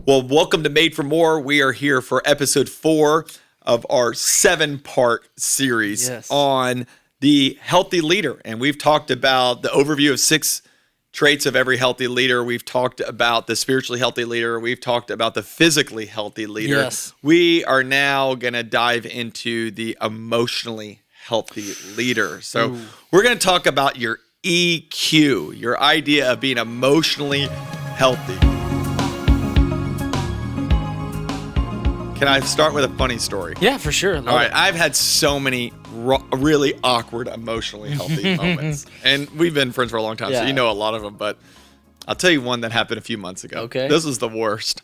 Well, welcome to Made for More. We are here for episode 4 of our 7-part series on the healthy leader. And we've talked about the overview of 6 traits of every healthy leader. We've talked about the spiritually healthy leader. We've talked about the physically healthy leader. Yes. We are now going to dive into the emotionally healthy leader. So we're going to talk about your EQ, your idea of being emotionally healthy. Can I start with a funny story? Yeah, for sure. All right. I've had so many really awkward, emotionally healthy moments. And we've been friends for a long time, so you know a lot of them. But I'll tell you one that happened a few months ago. Okay. This was the worst.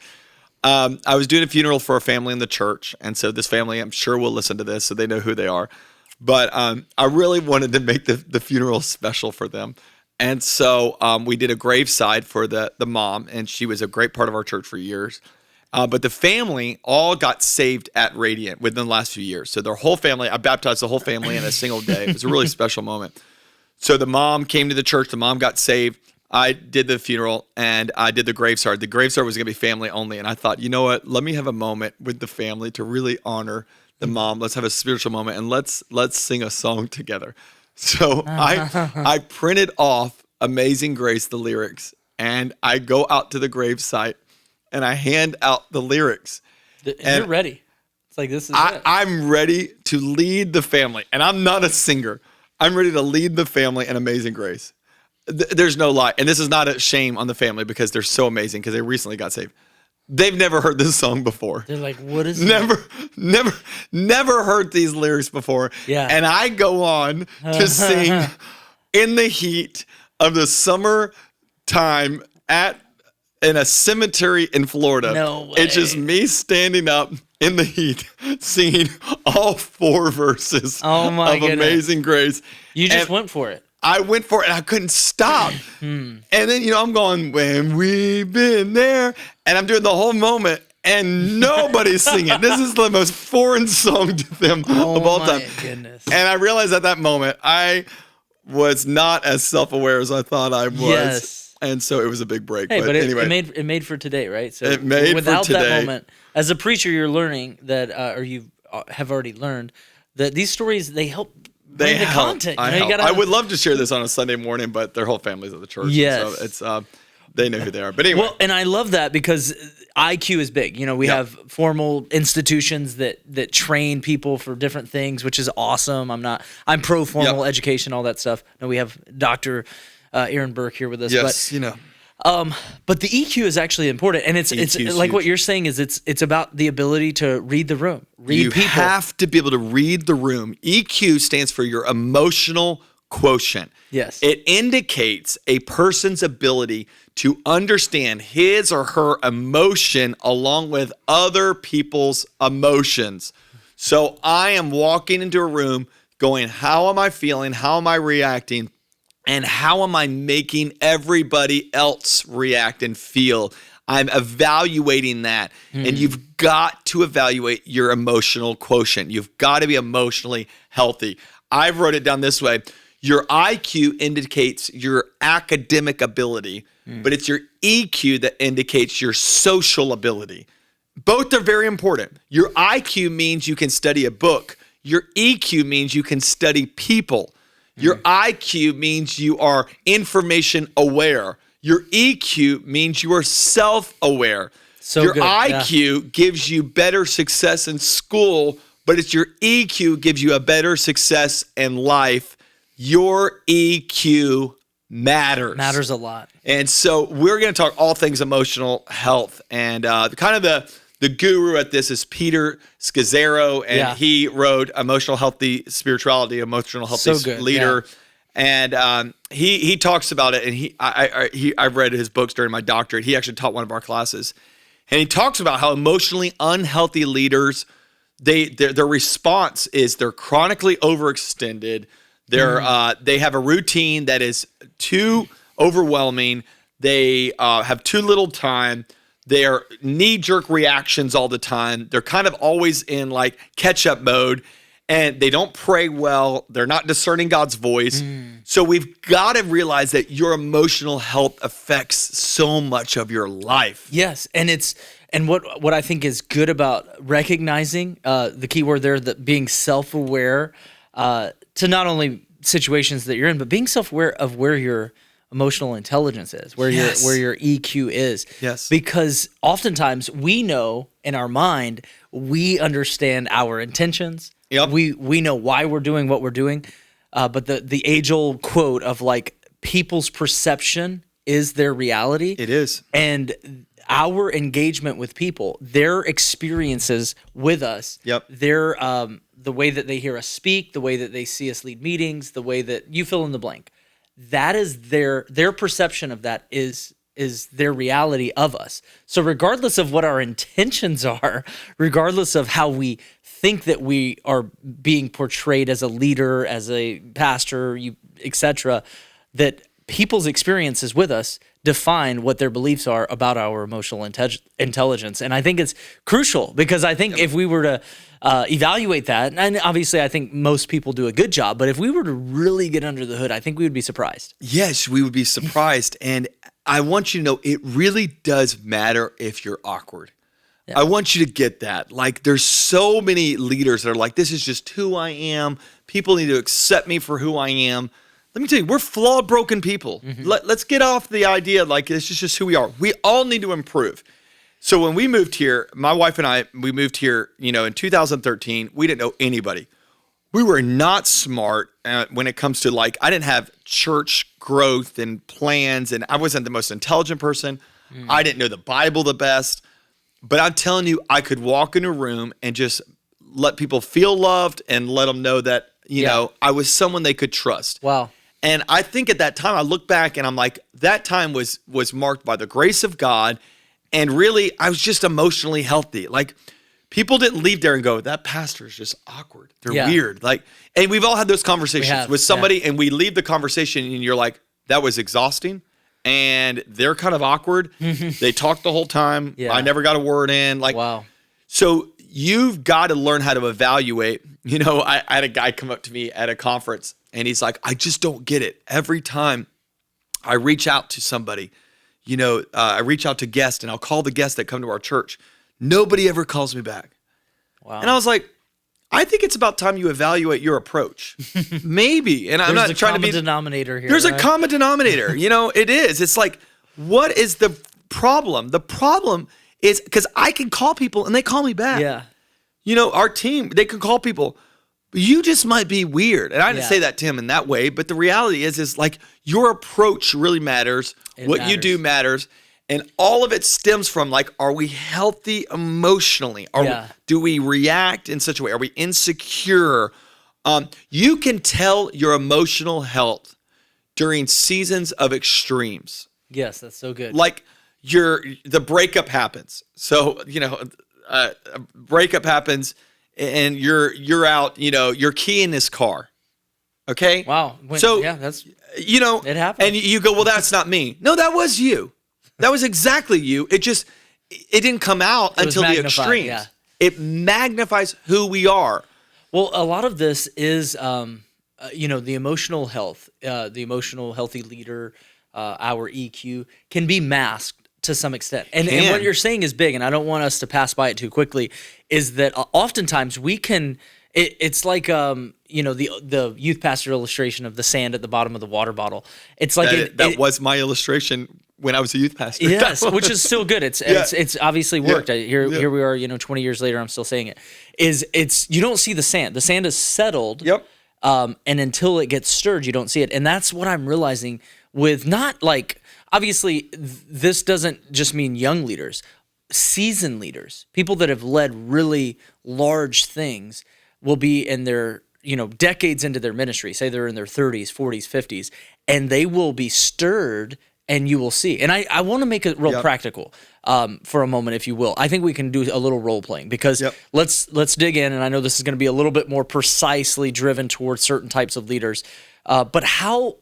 I was doing a funeral for a family in the church. And so this family, I'm sure, will listen to this, so they know who they are. But I really wanted to make the funeral special for them. And so we did a graveside for the mom, and she was a great part of our church for years. But the family all got saved at Radiant within the last few years. So their whole family, I baptized the whole family in a single day. It was a really special moment. So the mom came to the church. The mom got saved. I did the funeral, and I did the graveside. The graveside was going to be family only. And I thought, you know what? Let me have a moment with the family to really honor the mom. Let's have a spiritual moment, and let's sing a song together. So I printed off Amazing Grace, the lyrics, and I go out to the gravesite, and I hand out the lyrics. And you're ready. It's like, this is it. I'm ready to lead the family. And I'm not a singer. I'm ready to lead the family in Amazing Grace. There's no lie. And this is not a shame on the family because they're so amazing because they recently got saved. They've never heard this song before. They're like, what is Never heard these lyrics before. Yeah. And I go on to sing in the heat of the summer time in a cemetery in Florida. No way. It's just me standing up in the heat, singing all 4 verses of Amazing Grace. You just went for it. I went for it, and I couldn't stop. And then, I'm going, when we've been there, and I'm doing the whole moment, and nobody's singing. This is the most foreign song to them of all time. Goodness. And I realized at that moment, I was not as self-aware as I thought I was. Yes. And so it was a big break. Hey, but anyway. it made for today, right? So it made without for today. that moment, as a preacher, you're learning that, or you have already learned, that these stories, they help bring the content. I would love to share this on a Sunday morning, but their whole family's at the church. Yes. So it's they know who they are. But anyway. Well, and I love that because IQ is big. We have formal institutions that train people for different things, which is awesome. I'm pro formal education, all that stuff. No, we have Dr. Aaron Burke here with us. Yes, but the EQ is actually important, and it's like what you're saying is it's about the ability to read the room, read people. You have to be able to read the room. EQ stands for your emotional quotient. Yes. It indicates a person's ability to understand his or her emotion along with other people's emotions. So I am walking into a room going, how am I feeling? How am I reacting? And how am I making everybody else react and feel? I'm evaluating that. And you've got to evaluate your emotional quotient. You've got to be emotionally healthy. I wrote it down this way. Your IQ indicates your academic ability, but it's your EQ that indicates your social ability. Both are very important. Your IQ means you can study a book. Your EQ means you can study people. Your IQ means you are information aware. Your EQ means you are self-aware. Your IQ gives you better success in school, but it's your EQ gives you a better success in life. Your EQ matters. Matters a lot. And so we're going to talk all things emotional health. And kind of the guru at this is Peter Scazzaro, and he wrote Emotional Healthy Spirituality, Emotional Healthy Leader. And he talks about it, and I've read his books during my doctorate. He actually taught one of our classes. And he talks about how emotionally unhealthy leaders, their response is they're chronically overextended. They have a routine that is too overwhelming. They have too little time. They are knee-jerk reactions all the time. They're kind of always in like catch-up mode. and they don't pray well. They're not discerning God's voice. So we've got to realize that your emotional health affects so much of your life. Yes, and what I think is good about recognizing the key word there, that being self-aware to not only situations that you're in, but being self-aware of where your emotional intelligence is, where your EQ is. Yes. Because oftentimes we know in our mind, we understand our intentions. Yep. We know why we're doing what we're doing. But the age-old quote of like, people's perception is their reality. It is. And our engagement with people, their experiences with us, Yep. their the way that they hear us speak, the way that they see us lead meetings, the way that you fill in the blank, that is their perception of that is their reality of us. So regardless of what our intentions are, regardless of how we think that we are being portrayed as a leader, as a pastor, etc., that people's experiences with us define what their beliefs are about our emotional intelligence. And I think it's crucial, because I think if we were to evaluate that, and obviously I think most people do a good job, but if we were to really get under the hood, I think we would be surprised. Yes, we would be surprised. And I want you to know, it really does matter if you're awkward. Yeah. I want you to get that. Like, there's so many leaders that are like, this is just who I am. People need to accept me for who I am. Let me tell you, we're flawed, broken people. Mm-hmm. Let's get off the idea like this is just who we are. We all need to improve. So when we moved here, my wife and I, we moved here, in 2013. We didn't know anybody. We were not smart when it comes to I didn't have church growth and plans, and I wasn't the most intelligent person. I didn't know the Bible the best. But I'm telling you, I could walk in a room and just let people feel loved and let them know that, I was someone they could trust. Wow. And I think at that time, I look back and I'm like, that time was marked by the grace of God. And really, I was just emotionally healthy. Like, people didn't leave there and go, that pastor is just awkward. They're weird. And we've all had those conversations with somebody, and we leave the conversation and you're like, that was exhausting. And they're kind of awkward. They talk the whole time. I never got a word in. Wow. So you've got to learn how to evaluate. I had a guy come up to me at a conference, and he's like, I just don't get it. Every time I reach out to somebody, I reach out to guests, and I'll call the guests that come to our church. Nobody ever calls me back. Wow. And I was like, I think it's about time you evaluate your approach. Maybe. And I'm not trying to be... There's a common denominator here. There's a common denominator. It is. It's like, what is the problem? The problem is, because I can call people and they call me back. Yeah. Our team, they can call people. You just might be weird. And I didn't say that to him in that way, but the reality is like, your approach really matters. What you do matters. And all of it stems from are we healthy emotionally? Do we react in such a way? Are we insecure? You can tell your emotional health during seasons of extremes. Yes, that's so good. Like the breakup happens. So, a breakup happens and you're out, you're keying this car. Okay? Wow. That's it happens. And you go, well, that's not me. No, that was you. That was exactly you. It didn't come out until the extremes. Yeah. It magnifies who we are. Well, a lot of this is, the emotional health, the emotional healthy leader, our EQ can be masked to some extent. And what you're saying is big, and I don't want us to pass by it too quickly, is that oftentimes we can, it's like, the youth pastor illustration of the sand at the bottom of the water bottle. It's like that was my illustration when I was a youth pastor. Yes, which is still good. It's obviously worked. Here we are, 20 years later, I'm still saying it. It's you don't see the sand. The sand is settled. Yep. And until it gets stirred, you don't see it. And that's what I'm realizing with obviously this doesn't just mean young leaders, seasoned leaders, people that have led really large things will be in their, decades into their ministry. Say they're in their 30s, 40s, 50s, and they will be stirred. And you will see. And I want to make it real practical for a moment, if you will. I think we can do a little role playing because let's dig in. And I know this is going to be a little bit more precisely driven towards certain types of leaders. But how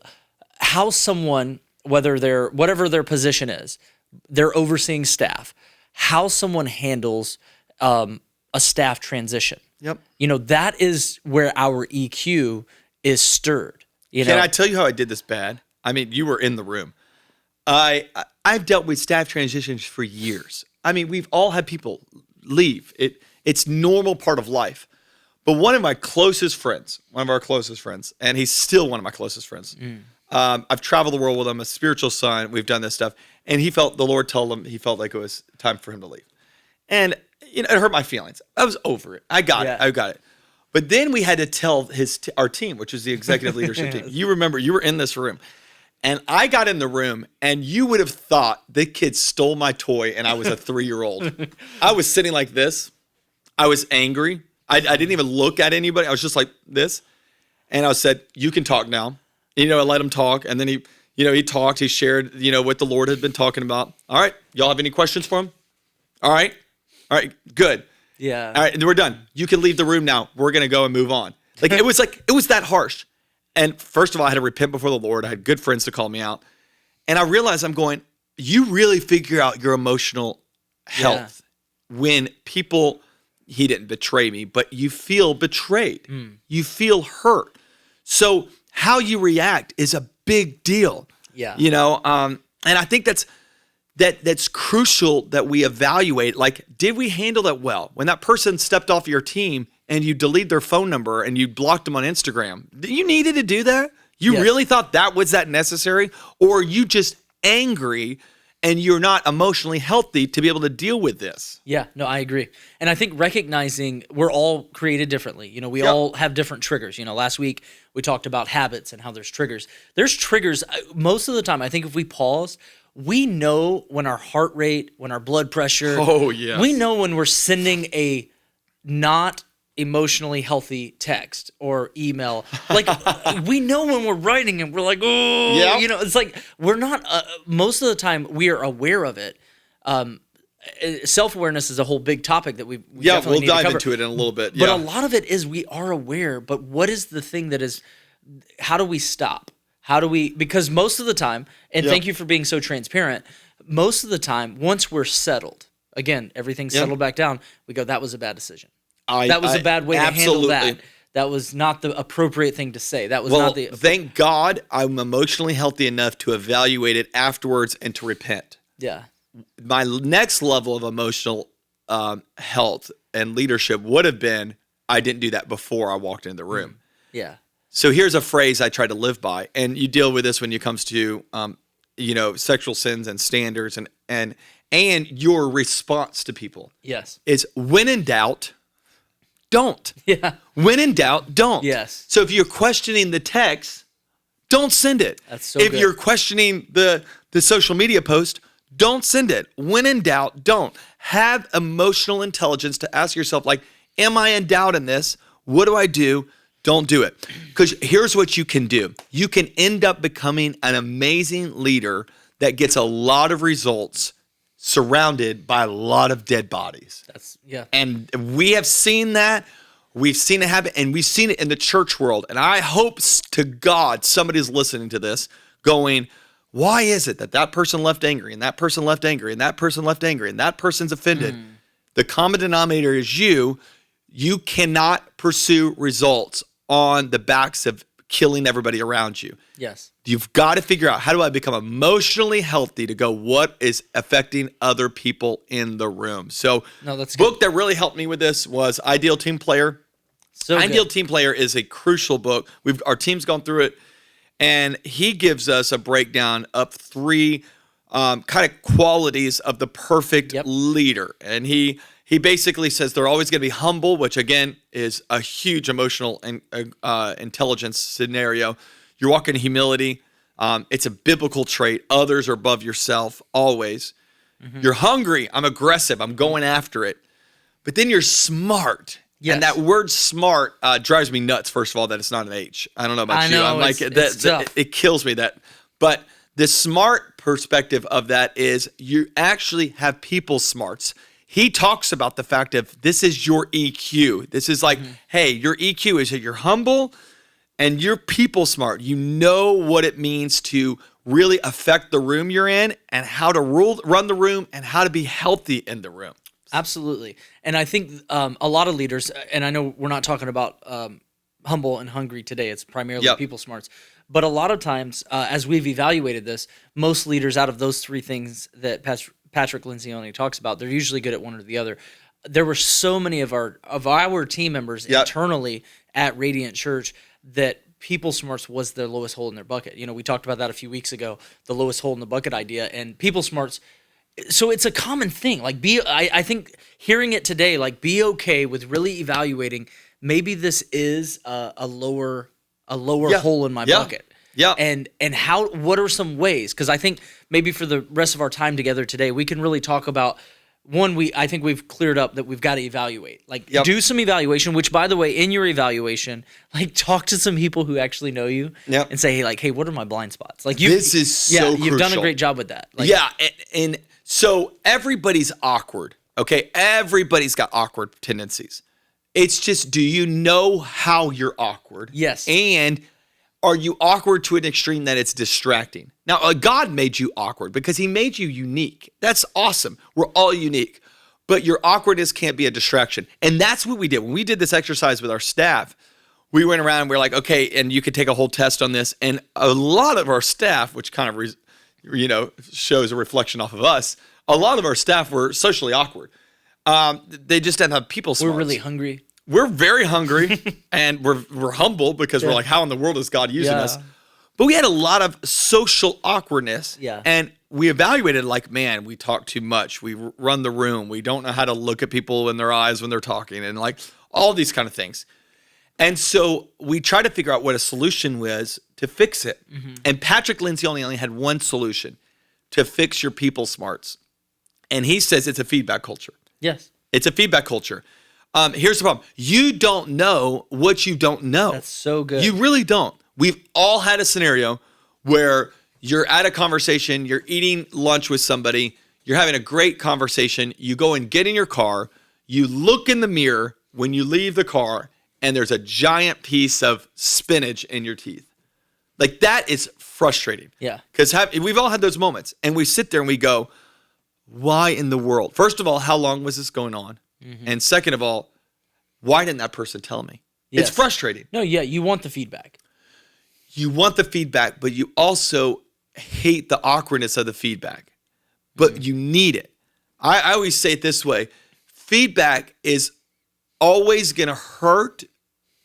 someone, whatever their position is, they're overseeing staff, how someone handles a staff transition. Yep. That is where our EQ is stirred. Can I tell you how I did this bad? I mean, you were in the room. I've dealt with staff transitions for years. I mean, we've all had people leave. It's normal part of life. But one of our closest friends, and he's still one of my closest friends. I've traveled the world with him, a spiritual son. We've done this stuff. And the Lord told him he felt like it was time for him to leave. And it hurt my feelings. I was over it. I got it. But then we had to tell our team, which is the executive leadership team. You remember, you were in this room. And I got in the room, and you would have thought the kid stole my toy and I was a 3-year-old. I was sitting like this. I was angry. I didn't even look at anybody. I was just like this. And I said, you can talk now. And, I let him talk. And then he talked. He shared, what the Lord had been talking about. All right. Y'all have any questions for him? All right. Good. Yeah. All right. And we're done. You can leave the room now. We're going to go and move on. It was that harsh. And first of all, I had to repent before the Lord. I had good friends to call me out. And I realized you really figure out your emotional health when people, he didn't betray me, but you feel betrayed. You feel hurt. So how you react is a big deal. Yeah. And I think that's crucial that we evaluate. Like, did we handle that well? When that person stepped off your team and you delete their phone number and you blocked them on Instagram, you needed to do that? You really thought that was that necessary? Or are you just angry and you're not emotionally healthy to be able to deal with this? Yeah, no, I agree. And I think recognizing we're all created differently. We all have different triggers. Last week we talked about habits and how there's triggers. There's triggers most of the time. I think if we pause, we know when our heart rate, when our blood pressure, we know when we're sending a not emotionally healthy text or email. Like, we know when we're writing and we're like, oh, it's like we're not, most of the time we are aware of it. Self-awareness is a whole big topic that we definitely need to cover. We'll dive into it in a little bit. But a lot of it is we are aware, but what is the thing that is, how do we stop? Because most of the time, and thank you for being so transparent, most of the time, once we're settled, again, everything's settled back down, we go, that was a bad decision. That was a bad way to handle that. That was not the appropriate thing to say. That was not the... Thank God I'm emotionally healthy enough to evaluate it afterwards and to repent. Yeah. My next level of emotional health and leadership would have been, I didn't do that before I walked into the room. Yeah. So here's a phrase I try to live by, and you deal with this when it comes to, sexual sins and standards and your response to people. Yes. Is when in doubt, don't. Yeah. When in doubt, don't. Yes. So if you're questioning the text, don't send it. That's so If good. you're questioning the social media post, don't send it. When in doubt, don't. Have emotional intelligence to ask yourself, like, am I in doubt in this? What do I do? Don't do it. Because here's what you can do. You can end up becoming an amazing leader that gets a lot of results surrounded by a lot of dead bodies. And we have seen that. We've seen it happen, and we've seen it in the church world. And I hope to God somebody's listening to this going, why is it that person left angry, and that person left angry, and that person left angry, and that person's offended? The common denominator is you. You cannot pursue results on the backs of killing everybody around you. Yes. You've got to figure out, how do I become emotionally healthy to go, what is affecting other people in the room? So that's book that really helped me with this was Ideal Team Player. Ideal Good. Team Player is a crucial book. Our team's gone through it, and he gives us a breakdown of 3 kind of qualities of the perfect leader. And he basically says they're always going to be humble, which again is a huge emotional and intelligence scenario. You're walking in humility. It's a biblical trait. Others are above yourself always. You're hungry. I'm aggressive. I'm going after it. But then you're smart. Yes. And that word smart drives me nuts, first of all, that it's not an H. I don't know about you. I'm like, it kills me that. But the smart perspective of that is you actually have people smarts. He talks about the fact of this is your EQ. This is like, hey, your EQ is that you're humble and you're people smart. You know what it means to really affect the room you're in and how to run the room and how to be healthy in the room. Absolutely. And I think a lot of leaders, and I know we're not talking about humble and hungry today, it's primarily people smarts, but a lot of times, as we've evaluated this, most leaders out of those three things that Patrick Lencioni talks about, they're usually good at one or the other. There were so many of our team members internally at Radiant Church that people smarts was their lowest hole in their bucket. You know, we talked about that a few weeks ago, the lowest hole in the bucket idea, and people smarts. So it's a common thing. Like, I think hearing it today, like, be okay with really evaluating. Maybe this is a lower hole in my bucket. Yeah. And what are some ways? Because I think maybe for the rest of our time together today, we can really talk about. One, I think we've cleared up that we've got to evaluate. Like, do some evaluation, which, by the way, in your evaluation, like, talk to some people who actually know you and say, hey, what are my blind spots? Like, this is so you've done a great job with that. Like, and so everybody's awkward, okay? Everybody's got awkward tendencies. It's just, do you know how you're awkward? Yes. And are you awkward to an extreme that it's distracting? Now, God made you awkward because he made you unique. That's awesome. We're all unique. But your awkwardness can't be a distraction. And that's what we did. When we did this exercise with our staff, we went around and we were like, okay, and you could take a whole test on this. And a lot of our staff, which kind of, shows a reflection off of us, a lot of our staff were socially awkward. They just didn't have people smarts. We're really hungry. We're very hungry and we're humble because we're like, how in the world is God using us? But we had a lot of social awkwardness. Yeah. And we evaluated like, man, we talk too much. We run the room. We don't know how to look at people in their eyes when they're talking and like all these kind of things. And so we tried to figure out what a solution was to fix it. Mm-hmm. And Patrick Lencioni only had one solution to fix your people smarts. And he says it's a feedback culture. Yes. It's a feedback culture. Here's the problem. You don't know what you don't know. That's so good. You really don't. We've all had a scenario where you're at a conversation, you're eating lunch with somebody, you're having a great conversation, you go and get in your car, you look in the mirror when you leave the car, and there's a giant piece of spinach in your teeth. Like, that is frustrating. Yeah. Because we've all had those moments, and we sit there and we go, why in the world? First of all, how long was this going on? Mm-hmm. And second of all, why didn't that person tell me? Yes. It's frustrating. No, yeah, you want the feedback. You want the feedback, but you also hate the awkwardness of the feedback. But you need it. I always say it this way. Feedback is always going to hurt,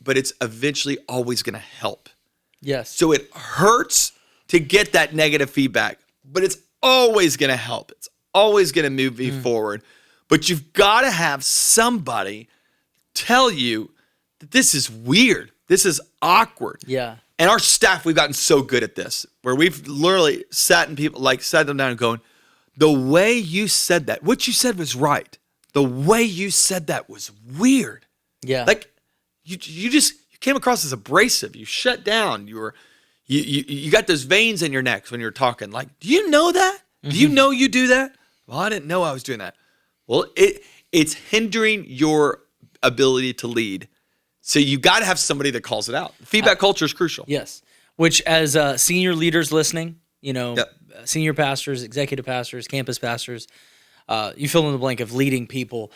but it's eventually always going to help. Yes. So it hurts to get that negative feedback, but it's always going to help. It's always going to move you forward. But you've got to have somebody tell you that this is weird. This is awkward. Yeah. And our staff, we've gotten so good at this, where we've literally sat them down and going, the way you said that, what you said was right. The way you said that was weird. Yeah. Like you came across as abrasive. You shut down. You got those veins in your neck when you're talking. Like, do you know that? Mm-hmm. Do you know you do that? Well, I didn't know I was doing that. Well, it's hindering your ability to lead. So you got to have somebody that calls it out. Feedback culture is crucial. Yes. Which, as senior leaders listening, senior pastors, executive pastors, campus pastors, you fill in the blank of leading people.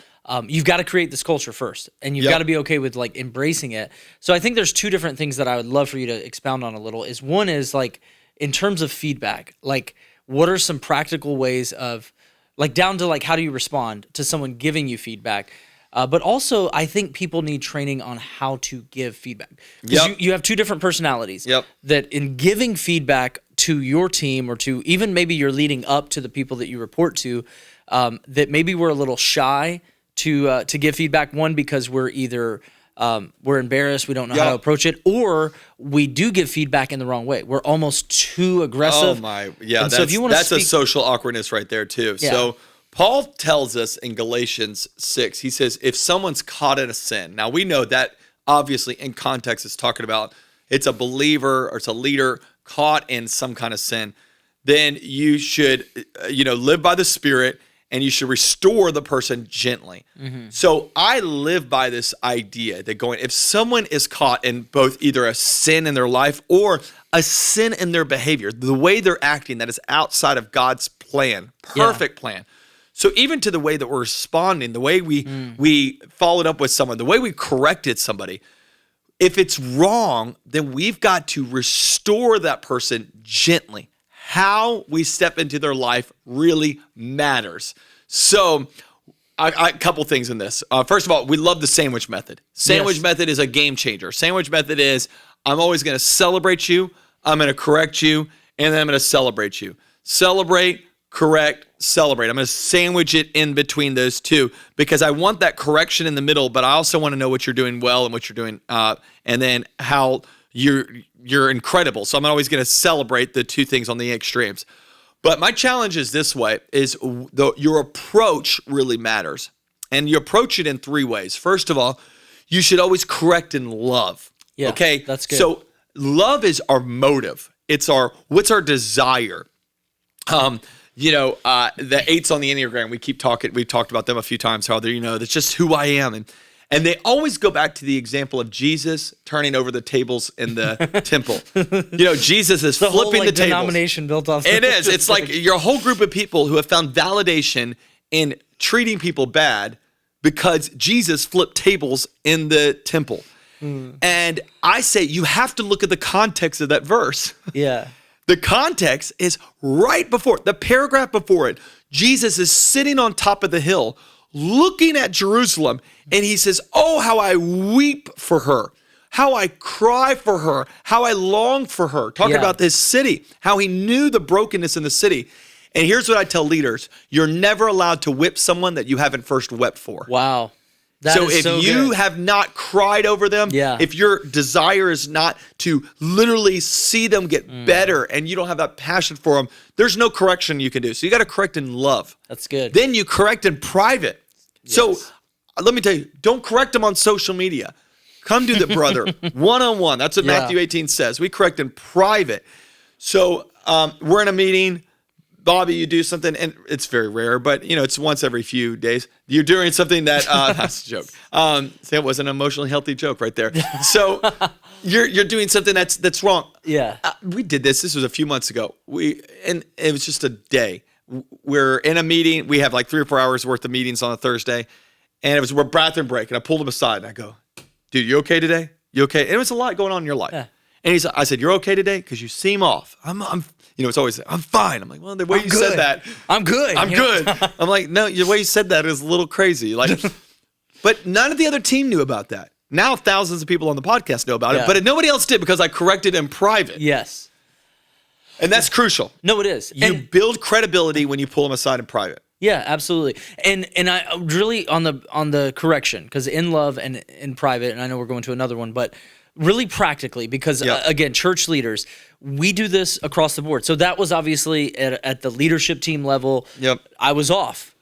You've got to create this culture first, and you've got to be okay with like embracing it. So I think there's two different things that I would love for you to expound on a little. One is like, in terms of feedback, like, what are some practical ways of, like, down to like, how do you respond to someone giving you feedback? But also, I think people need training on how to give feedback. Because you have two different personalities. Yep. That in giving feedback to your team, or to even maybe you're leading up to the people that you report to, that maybe we're a little shy to give feedback. One, because we're either we're embarrassed, we don't know how to approach it, or we do give feedback in the wrong way. We're almost too aggressive. Oh my, yeah. And so if you want to that's a social awkwardness right there too. Yeah. So Paul tells us in Galatians 6, he says, if someone's caught in a sin, now we know that obviously in context is talking about it's a believer or it's a leader caught in some kind of sin, then you should, live by the Spirit and you should restore the person gently. Mm-hmm. So I live by this idea that if someone is caught in both either a sin in their life or a sin in their behavior, the way they're acting that is outside of God's plan, perfect plan. So even to the way that we're responding, the way we followed up with someone, the way we corrected somebody, if it's wrong, then we've got to restore that person gently. How we step into their life really matters. So a couple things in this. First of all, we love the sandwich method. Sandwich method is a game changer. Sandwich method is, I'm always going to celebrate you, I'm going to correct you, and then I'm going to celebrate you. Celebrate, correct, celebrate. I'm going to sandwich it in between those two because I want that correction in the middle, but I also want to know what you're doing well and what you're doing, and then how you're incredible. So I'm always going to celebrate the two things on the extremes. But my challenge is this way: is your approach really matters, and you approach it in three ways. First of all, you should always correct in love. Yeah, okay, that's good. So love is our motive. It's what's our desire. The 8s on the Enneagram, we've talked about them a few times, how they're, that's just who I am. And they always go back to the example of Jesus turning over the tables in the temple. Jesus is flipping whole, the tables. Denomination built off. It is. It's like you're a whole group of people who have found validation in treating people bad because Jesus flipped tables in the temple. And I say you have to look at the context of that verse. Yeah. The context is right before, the paragraph before it. Jesus is sitting on top of the hill looking at Jerusalem, and he says, oh, how I weep for her, how I cry for her, how I long for her. Talking about this city, how he knew the brokenness in the city. And here's what I tell leaders: you're never allowed to whip someone that you haven't first wept for. Wow. So if you have not cried over them, if your desire is not to literally see them get better and you don't have that passion for them, there's no correction you can do. So you got to correct in love. That's good. Then you correct in private. Yes. So let me tell you, don't correct them on social media. Come do the brother one-on-one. That's what Matthew 18 says. We correct in private. So we're in a meeting. Bobby, you do something, and it's very rare, but it's once every few days. You're doing something that that's a joke. Say it was an emotionally healthy joke right there. So you're doing something that's wrong. Yeah. We did this. This was a few months ago. And it was just a day. We're in a meeting. We have like 3 or 4 hours worth of meetings on a Thursday, and it was a bathroom break. And I pulled him aside and I go, "Dude, you okay today? You okay?" And it was a lot going on in your life. Yeah. And I said, "You're okay today? Because you seem off." It's always, "I'm fine." I'm like, well, the way you said that. I'm good. I'm good. I'm like, no, the way you said that is a little crazy. But none of the other team knew about that. Now thousands of people on the podcast know about it, but nobody else did because I corrected in private. Yes. And that's crucial. No, it is. You build credibility when you pull them aside in private. Yeah, absolutely. And I really on the correction, because in love and in private, and I know we're going to another one, but really practically, because again, church leaders, we do this across the board. So that was obviously at the leadership team level. Yep. I was off,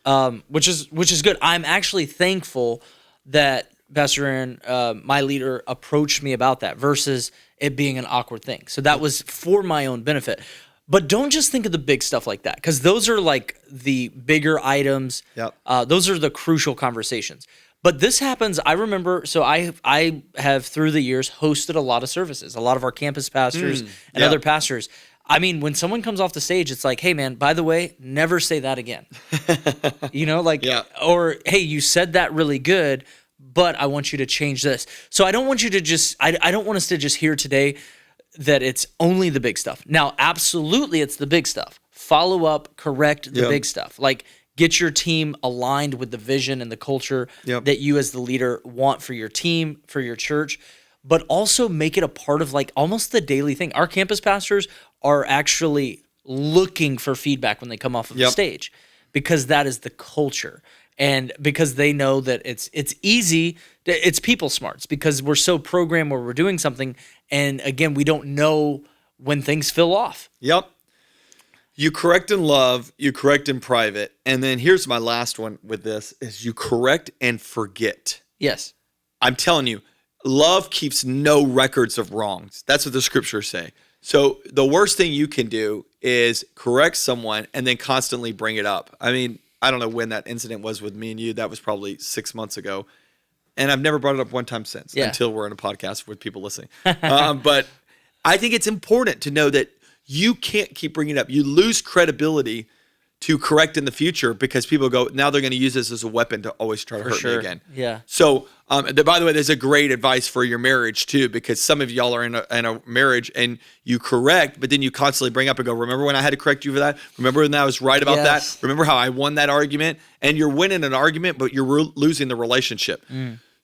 which is good. I'm actually thankful that Pastor Aaron, my leader, approached me about that versus it being an awkward thing. So that was for my own benefit. But don't just think of the big stuff like that, because those are like the bigger items. Yep. Those are the crucial conversations. But this happens, I remember, so I have through the years hosted a lot of services, a lot of our campus pastors and other pastors. I mean, when someone comes off the stage, it's like, "Hey man, by the way, never say that again." Or, "Hey, you said that really good, but I want you to change this." So I don't want you to just, I don't want us to just hear today that it's only the big stuff. Now, absolutely it's the big stuff. Follow up, correct the big stuff. Like, get your team aligned with the vision and the culture that you as the leader want for your team, for your church, but also make it a part of like almost the daily thing. Our campus pastors are actually looking for feedback when they come off of the stage, because that is the culture. And because they know that it's easy, it's people smarts, because we're so programmed where we're doing something. And again, we don't know when things fill off. Yep. You correct in love, you correct in private. And then here's my last one with this is you correct and forget. Yes. I'm telling you, love keeps no records of wrongs. That's what the scriptures say. So the worst thing you can do is correct someone and then constantly bring it up. I mean, I don't know when that incident was with me and you. That was probably 6 months ago. And I've never brought it up one time since until we're in a podcast with people listening. But I think it's important to know that you can't keep bringing it up. You lose credibility to correct in the future, because people go, now they're going to use this as a weapon to always try to hurt me again. Yeah. So, by the way, there's a great advice for your marriage too, because some of y'all are in a marriage and you correct, but then you constantly bring up and go, remember when I had to correct you for that? Remember when I was right about that? Remember how I won that argument? And you're winning an argument, but you're losing the relationship.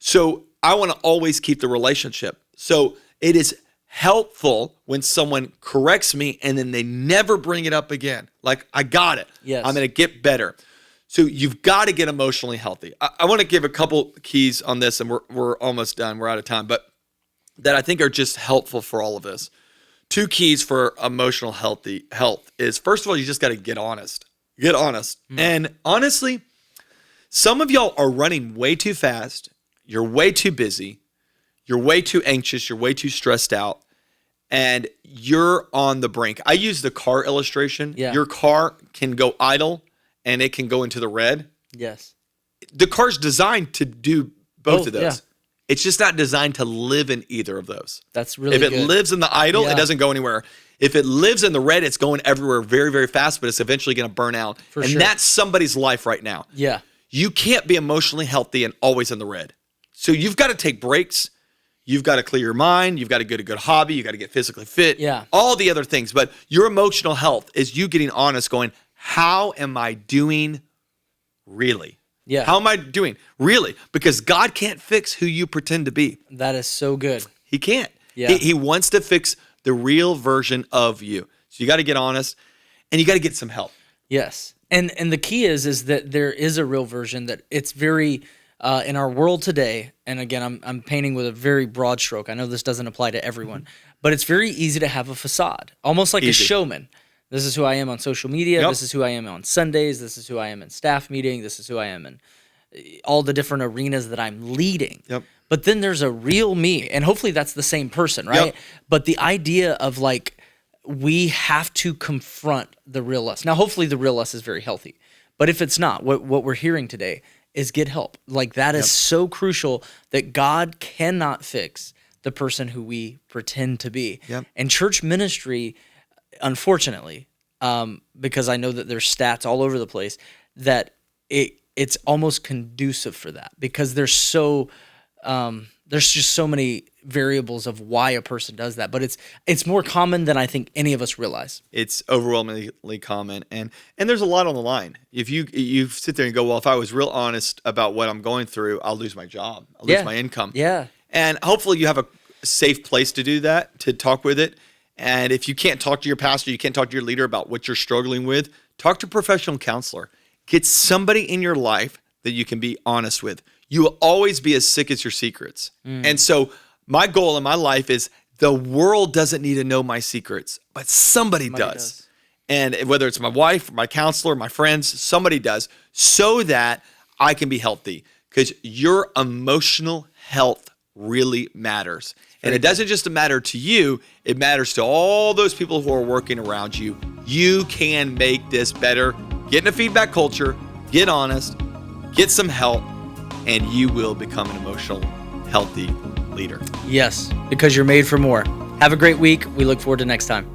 So I want to always keep the relationship. So it is helpful when someone corrects me and then they never bring it up again. Like, I got it. Yes. I'm going to get better. So you've got to get emotionally healthy. I want to give a couple keys on this, and we're almost done. We're out of time, but that I think are just helpful for all of this. 2 keys for emotional health is, first of all, you just got to get honest. Get honest. And honestly, some of y'all are running way too fast. You're way too busy. You're way too anxious. You're way too stressed out. And you're on the brink. I use the car illustration. Yeah. Your car can go idle and it can go into the red. Yes. The car's designed to do both of those. Yeah. It's just not designed to live in either of those. That's really If it good. lives in the idle, Yeah. it doesn't go anywhere. If it lives in the red, it's going everywhere very, very fast, but it's eventually going to burn out. For sure. That's somebody's life right now. Yeah. You can't be emotionally healthy and always in the red. So you've got to take breaks. You've got to clear your mind. You've got to get a good hobby. You've got to get physically fit. Yeah. All the other things. But your emotional health is you getting honest, going, how am I doing really? Yeah. How am I doing really? Because God can't fix who you pretend to be. That is so good. He can't. Yeah. He wants to fix the real version of you. So you got to get honest and you got to get some help. Yes. And the key is that there is a real version that it's very in our world today, and again, I'm painting with a very broad stroke. I know this doesn't apply to everyone, but it's very easy to have a facade, almost like a showman. This is who I am on social media. Yep. This is who I am on Sundays. This is who I am in staff meeting. This is who I am in all the different arenas that I'm leading. Yep. But then there's a real me, and hopefully that's the same person, right? Yep. But the idea of like, we have to confront the real us. Now, hopefully the real us is very healthy. But if it's not, what we're hearing today is get help. Like, that is so crucial, that God cannot fix the person who we pretend to be. Yep. And church ministry, unfortunately, because I know that there's stats all over the place, that it's almost conducive for that, because there's just so many variables of why a person does that. But it's more common than I think any of us realize. It's overwhelmingly common, and there's a lot on the line. If you sit there and go, well, if I was real honest about what I'm going through, I'll lose my job, I'll lose my income. Yeah. And hopefully you have a safe place to do that, to talk with it. And if you can't talk to your pastor, you can't talk to your leader about what you're struggling with, talk to a professional counselor. Get somebody in your life that you can be honest with. You will always be as sick as your secrets. And so my goal in my life is, the world doesn't need to know my secrets, but somebody does. And whether it's my wife, my counselor, my friends, somebody does, so that I can be healthy, because your emotional health really matters. And it doesn't just matter to you, it matters to all those people who are working around you. You can make this better. Get in a feedback culture, get honest, get some help, and you will become an emotional, healthy leader. Yes, because you're made for more. Have a great week. We look forward to next time.